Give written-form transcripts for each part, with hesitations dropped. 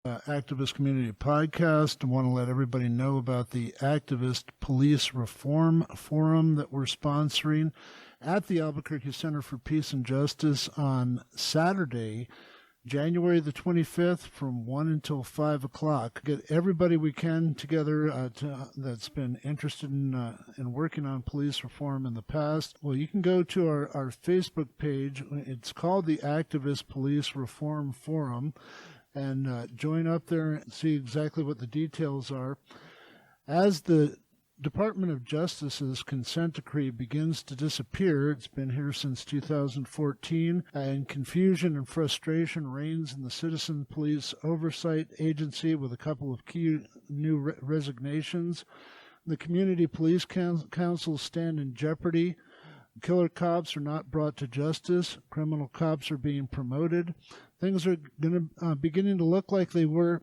Activist Community Podcast. I want to let everybody know about the Activist Police Reform Forum that we're sponsoring at the Albuquerque Center for Peace and Justice on Saturday, January the 25th from 1 until 5 o'clock. Get everybody we can together that's been interested in working on police reform in the past. Well, you can go to our Facebook page. It's called the Activist Police Reform Forum, and join up there and see exactly what the details are. As the Department of Justice's consent decree begins to disappear, it's been here since 2014, and confusion and frustration reigns in the Civilian Police Oversite Agency with a couple of key new resignations. The community police councils stand in jeopardy. Killer cops are not brought to justice. Criminal cops are being promoted. Things are beginning to look like they were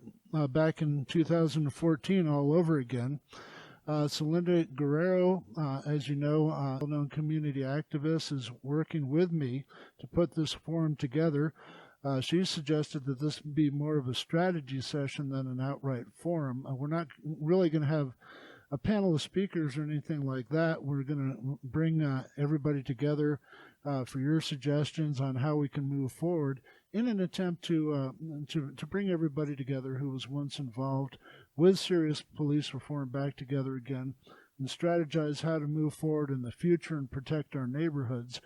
back in 2014 all over again. Selinda Guerrero, as you know, a well-known community activist, is working with me to put this forum together. She suggested that this be more of a strategy session than an outright forum. We're not really going to have a panel of speakers or anything like that. We're going to bring everybody together for your suggestions on how we can move forward in an attempt to bring everybody together who was once involved with serious police reform back together again and strategize how to move forward in the future and protect our neighborhoods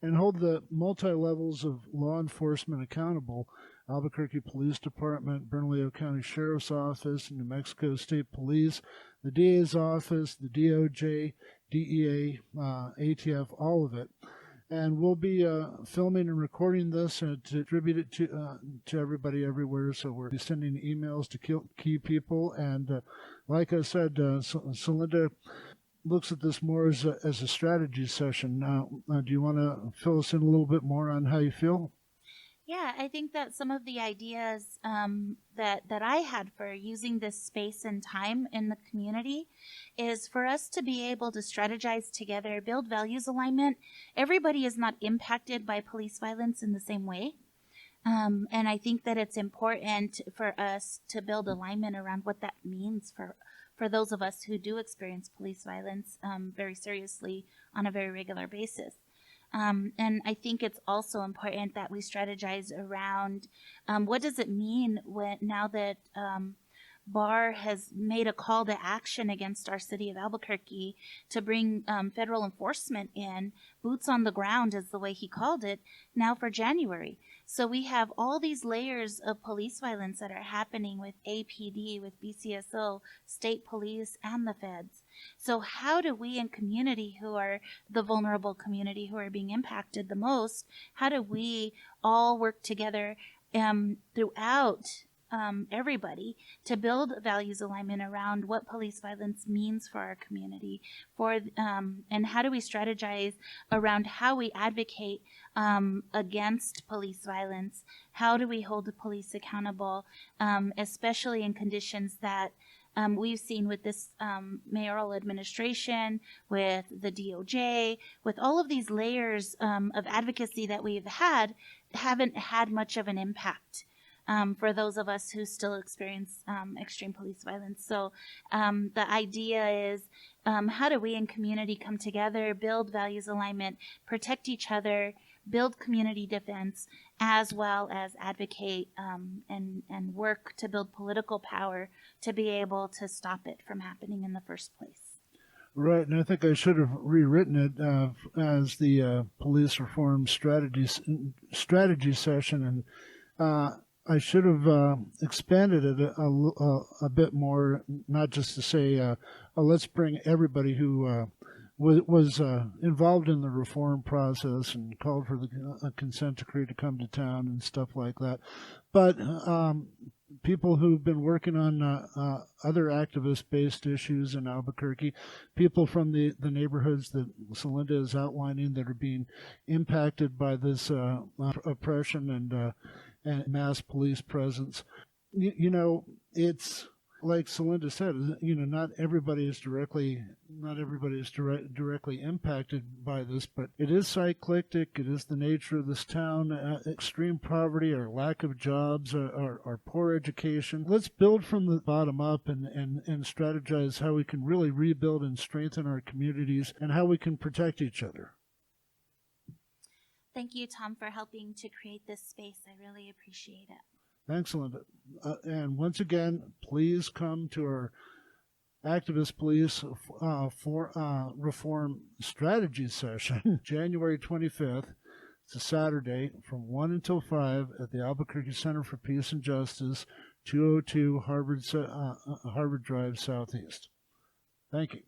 and hold the multi-levels of law enforcement accountable. Albuquerque Police Department, Bernalillo County Sheriff's Office, New Mexico State Police, the DA's office, the DOJ, DEA, ATF, all of it. And we'll be filming and recording this and distribute it to everybody everywhere. So we're sending emails to key people. And like I said, Selinda looks at this more as a strategy session. Now, do you want to fill us in a little bit more on how you feel? Yeah, I think that some of the ideas that I had for using this space and time in the community is for us to be able to strategize together, build values alignment. Everybody is not impacted by police violence in the same way. And I think that it's important for us to build alignment around what that means for those of us who do experience police violence very seriously on a very regular basis. And I think it's also important that we strategize around what does it mean now that Barr has made a call to action against our city of Albuquerque to bring federal enforcement in, boots on the ground is the way he called it, now for January. So we have all these layers of police violence that are happening with APD, with BCSO, state police, and the feds. So how do we in community who are the vulnerable community who are being impacted the most, how do we all work together throughout everybody to build values alignment around what police violence means for our community, and how do we strategize around how we advocate against police violence? How do we hold the police accountable, especially in conditions that we've seen with this mayoral administration, with the DOJ, with all of these layers of advocacy that we've haven't had much of an impact for those of us who still experience extreme police violence. So the idea is how do we in community come together, build values alignment, protect each other, build community defense, as well as advocate and work to build political power to be able to stop it from happening in the first place. Right, and I think I should have rewritten it as the police reform strategy session, and I should have expanded it a bit more, not just to say, let's bring everybody who was involved in the reform process and called for the consent decree to come to town and stuff like that. But people who've been working on other activist-based issues in Albuquerque, people from the neighborhoods that Selinda is outlining that are being impacted by this oppression and mass police presence. You know, it's like Selinda said, not everybody is directly impacted by this, but it is cyclic. It is the nature of this town. Extreme poverty, our lack of jobs, our poor education. Let's build from the bottom up and strategize how we can really rebuild and strengthen our communities and how we can protect each other. Thank you, Tom, for helping to create this space. I really appreciate it. Thanks, Linda. And once again, please come to our Activist Police Reform Strategy Session, January 25th. It's a Saturday from 1 until 5 at the Albuquerque Center for Peace and Justice, 202 Harvard Drive Southeast. Thank you.